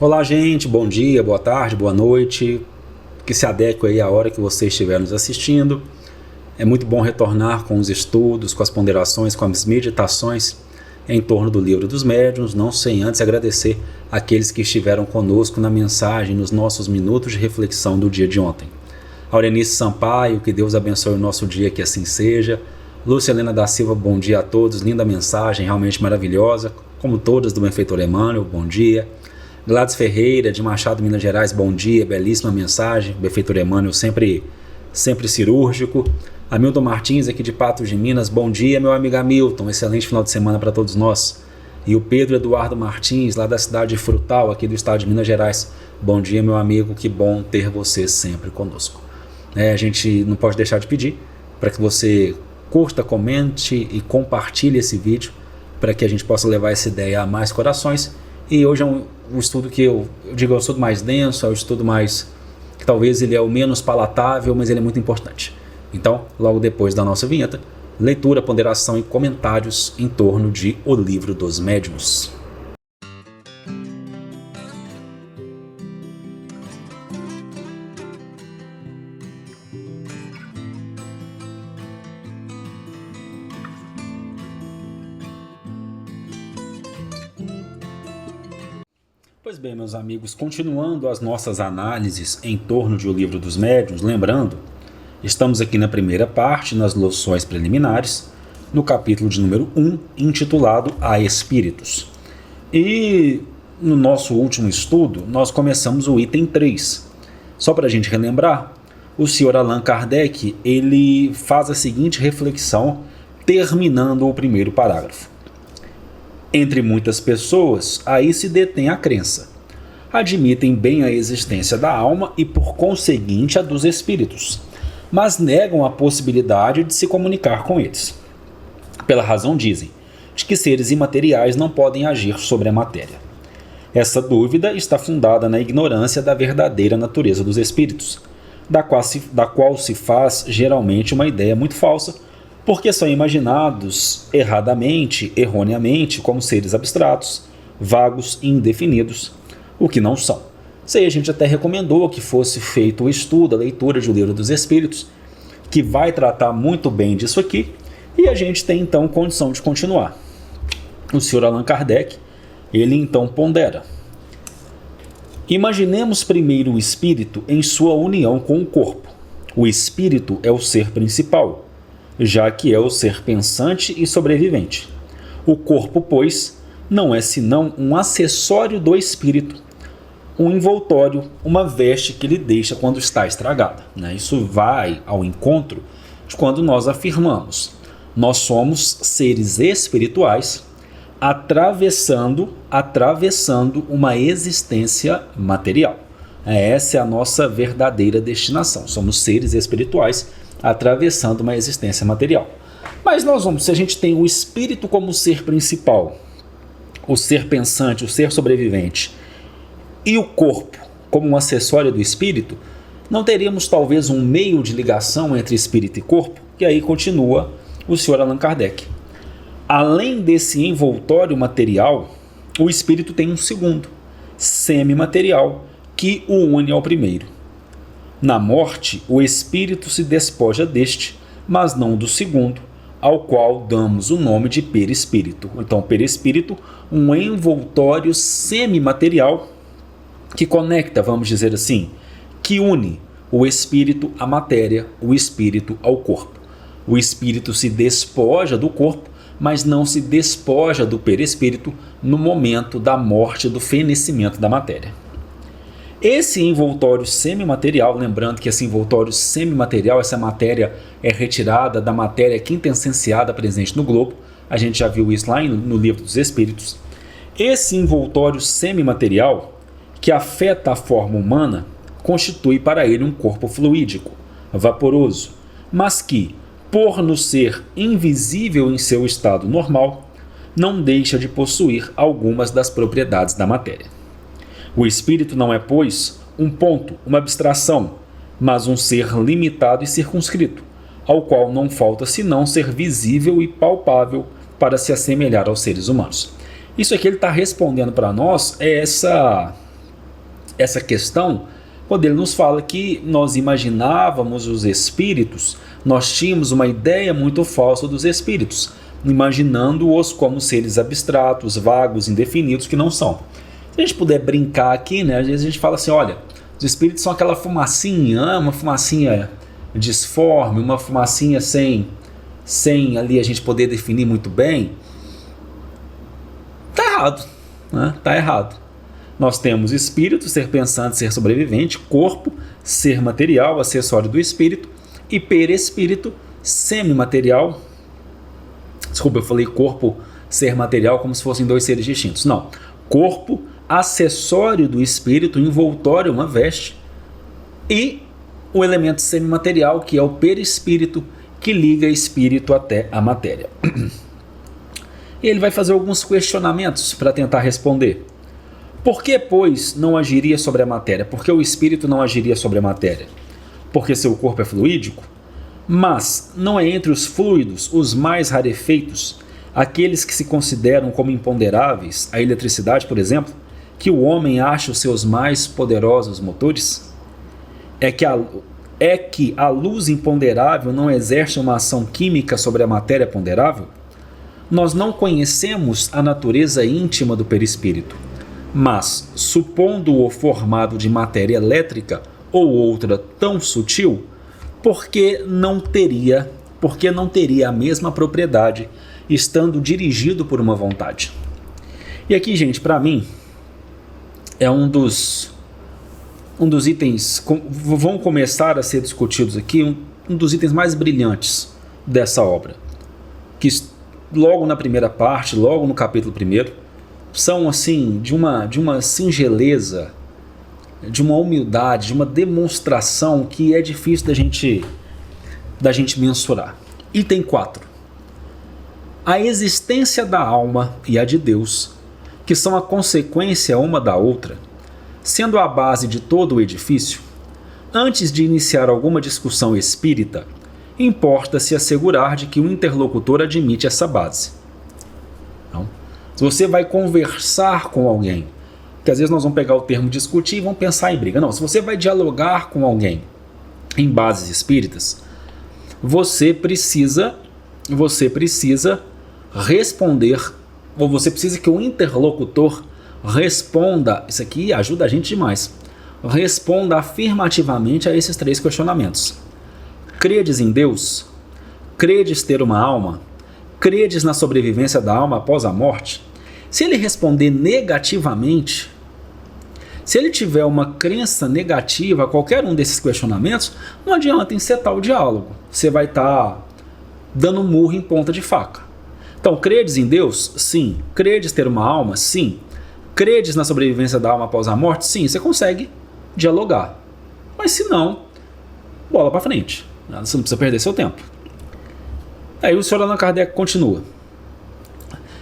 Olá, gente, bom dia, boa tarde, boa noite, que se adeque aí à hora que você estiver nos assistindo. É muito bom retornar com os estudos, com as ponderações, com as meditações em torno do Livro dos Médiuns, não sem antes agradecer aqueles que estiveram conosco na mensagem, nos nossos minutos de reflexão do dia de ontem. Aurenice Sampaio, que Deus abençoe o nosso dia, que assim seja. Lúcia Helena da Silva, bom dia a todos, linda mensagem, realmente maravilhosa, como todas do Benfeitor Emmanuel, bom dia. Gladys Ferreira, de Machado, Minas Gerais, bom dia, belíssima mensagem, Benfeitor Emmanuel sempre cirúrgico. Hamilton Martins, aqui de Patos de Minas, bom dia, meu amigo Hamilton, excelente final de semana para todos nós. E o Pedro Eduardo Martins, lá da cidade de Frutal, aqui do estado de Minas Gerais, bom dia, meu amigo, que bom ter você sempre conosco. A gente não pode deixar de pedir para que você curta, comente e compartilhe esse vídeo, para que a gente possa levar essa ideia a mais corações. E hoje é um estudo que eu digo, é um estudo mais denso, é um estudo mais, que talvez ele é o menos palatável, mas ele é muito importante. Então, logo depois da nossa vinheta, leitura, ponderação e comentários em torno de O Livro dos Médiuns. Pois bem, meus amigos, continuando as nossas análises em torno de O Livro dos Médiuns, lembrando, estamos aqui na primeira parte, nas locuções preliminares, no capítulo de número 1, intitulado A Espíritos. E no nosso último estudo, nós começamos o item 3. Só para a gente relembrar, o Sr. Allan Kardec, ele faz a seguinte reflexão, terminando o primeiro parágrafo. Entre muitas pessoas, aí se detém a crença. Admitem bem a existência da alma e, por conseguinte, a dos espíritos, mas negam a possibilidade de se comunicar com eles. Pela razão, dizem, de que seres imateriais não podem agir sobre a matéria. Essa dúvida está fundada na ignorância da verdadeira natureza dos espíritos, da qual se faz geralmente uma ideia muito falsa, porque são imaginados erroneamente, como seres abstratos, vagos e indefinidos, o que não são. Isso aí a gente até recomendou que fosse feito o estudo, a leitura de O Livro dos Espíritos, que vai tratar muito bem disso aqui, e a gente tem então condição de continuar. O Sr. Allan Kardec, ele então pondera. Imaginemos primeiro o espírito em sua união com o corpo. O espírito é o ser principal, já que é o ser pensante e sobrevivente. O corpo, pois, não é senão um acessório do espírito, um envoltório, uma veste que ele deixa quando está estragada. Isso vai ao encontro de quando nós afirmamos: nós somos seres espirituais atravessando uma existência material. Essa é a nossa verdadeira destinação. Somos seres espirituais atravessando uma existência material. Mas se a gente tem o espírito como ser principal, o ser pensante, o ser sobrevivente, e o corpo como um acessório do espírito, não teríamos talvez um meio de ligação entre espírito e corpo? E aí continua o Sr. Allan Kardec. Além desse envoltório material, o espírito tem um segundo, semimaterial, que o une ao primeiro. Na morte, o espírito se despoja deste, mas não do segundo, ao qual damos o nome de perispírito. Então, perispírito, um envoltório semimaterial que conecta, vamos dizer assim, que une o espírito à matéria, o espírito ao corpo. O espírito se despoja do corpo, mas não se despoja do perispírito no momento da morte, do fenecimento da matéria. Esse envoltório semimaterial, lembrando que esse envoltório semimaterial, essa matéria é retirada da matéria quintessenciada presente no globo, a gente já viu isso lá no Livro dos Espíritos. Esse envoltório semimaterial, que afeta a forma humana, constitui para ele um corpo fluídico, vaporoso, mas que, por nos ser invisível em seu estado normal, não deixa de possuir algumas das propriedades da matéria. O espírito não é, pois, um ponto, uma abstração, mas um ser limitado e circunscrito, ao qual não falta senão ser visível e palpável para se assemelhar aos seres humanos. Isso aqui ele está respondendo para nós essa essa questão quando ele nos fala que nós imaginávamos os espíritos, nós tínhamos uma ideia muito falsa dos espíritos, imaginando-os como seres abstratos, vagos, indefinidos, que não são. Se a gente puder brincar aqui, né, às vezes a gente fala assim, olha, os espíritos são aquela fumacinha, uma fumacinha disforme, uma fumacinha sem ali a gente poder definir muito bem. Tá errado, né? Tá errado. Nós temos espírito, ser pensante, ser sobrevivente, corpo, ser material, acessório do espírito, e perispírito, semimaterial. Desculpa, eu falei corpo, ser material como se fossem dois seres distintos. Não. Corpo, acessório do espírito, envoltório, uma veste, e o elemento semimaterial, que é o perispírito, que liga espírito até a matéria. E ele vai fazer alguns questionamentos para tentar responder. Por que, pois, não agiria sobre a matéria? Por que o espírito não agiria sobre a matéria? Porque seu corpo é fluídico? Mas não é entre os fluidos, os mais rarefeitos, aqueles que se consideram como imponderáveis, a eletricidade, por exemplo, que o homem acha os seus mais poderosos motores? É que a luz imponderável não exerce uma ação química sobre a matéria ponderável? Nós não conhecemos a natureza íntima do perispírito, mas, supondo-o formado de matéria elétrica ou outra tão sutil, por que não teria a mesma propriedade, estando dirigido por uma vontade? E aqui, gente, para mim, é um dos itens, vão começar a ser discutidos aqui, um dos itens mais brilhantes dessa obra, que logo na primeira parte, logo no capítulo 1, são assim de uma singeleza, de uma humildade, de uma demonstração que é difícil da gente mensurar. Item 4. A existência da alma e a de Deus, que são a consequência uma da outra, sendo a base de todo o edifício, antes de iniciar alguma discussão espírita, importa-se assegurar de que o interlocutor admite essa base. Então, se você vai conversar com alguém, porque às vezes nós vamos pegar o termo discutir e vamos pensar em briga. Não, se você vai dialogar com alguém em bases espíritas, você precisa responder, ou você precisa que o interlocutor responda, isso aqui ajuda a gente demais, responda afirmativamente a esses 3 questionamentos. Credes em Deus? Credes ter uma alma? Credes na sobrevivência da alma após a morte? Se ele responder negativamente, se ele tiver uma crença negativa a qualquer um desses questionamentos, não adianta encetar o diálogo. Você vai estar dando murro em ponta de faca. Então, credes em Deus? Sim. Credes ter uma alma? Sim. Credes na sobrevivência da alma após a morte? Sim. Você consegue dialogar. Mas se não, bola para frente. Você não precisa perder seu tempo. Aí o Sr. Allan Kardec continua.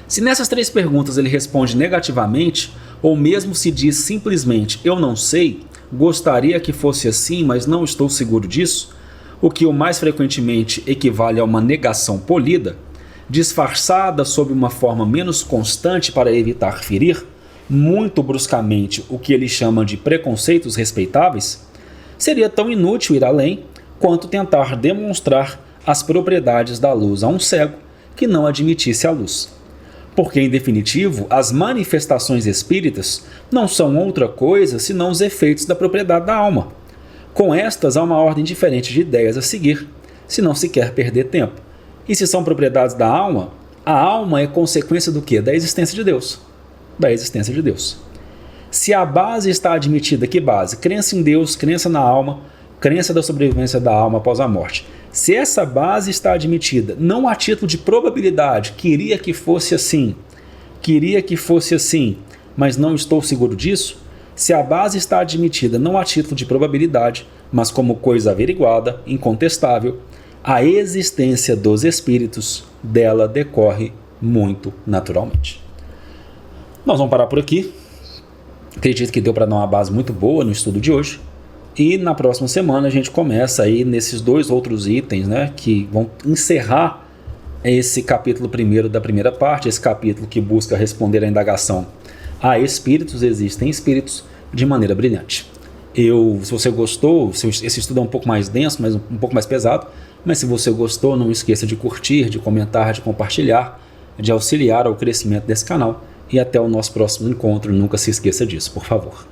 Se nessas 3 perguntas ele responde negativamente, ou mesmo se diz simplesmente eu não sei, gostaria que fosse assim, mas não estou seguro disso, o que o mais frequentemente equivale a uma negação polida, disfarçada sob uma forma menos constante para evitar ferir, muito bruscamente, o que ele chama de preconceitos respeitáveis, seria tão inútil ir além quanto tentar demonstrar as propriedades da luz a um cego que não admitisse a luz. Porque, em definitivo, as manifestações espíritas não são outra coisa senão os efeitos da propriedade da alma. Com estas, há uma ordem diferente de ideias a seguir, se não se quer perder tempo. E se são propriedades da alma, a alma é consequência do quê? Da existência de Deus. Da existência de Deus. Se a base está admitida, que base? Crença em Deus, crença na alma, crença da sobrevivência da alma após a morte. Se essa base está admitida, não a título de probabilidade, queria que fosse assim, mas não estou seguro disso, se a base está admitida não a título de probabilidade, mas como coisa averiguada, incontestável, a existência dos espíritos dela decorre muito naturalmente. Nós vamos parar por aqui. Acredito que deu para dar uma base muito boa no estudo de hoje. E na próxima semana a gente começa aí nesses 2 outros itens, né, que vão encerrar esse capítulo 1 da primeira parte, esse capítulo que busca responder à indagação: há espíritos, existem espíritos, de maneira brilhante. Se você gostou, esse estudo é um pouco mais denso, mas um pouco mais pesado, mas se você gostou, não esqueça de curtir, de comentar, de compartilhar, de auxiliar ao crescimento desse canal, e até o nosso próximo encontro. Nunca se esqueça disso, por favor.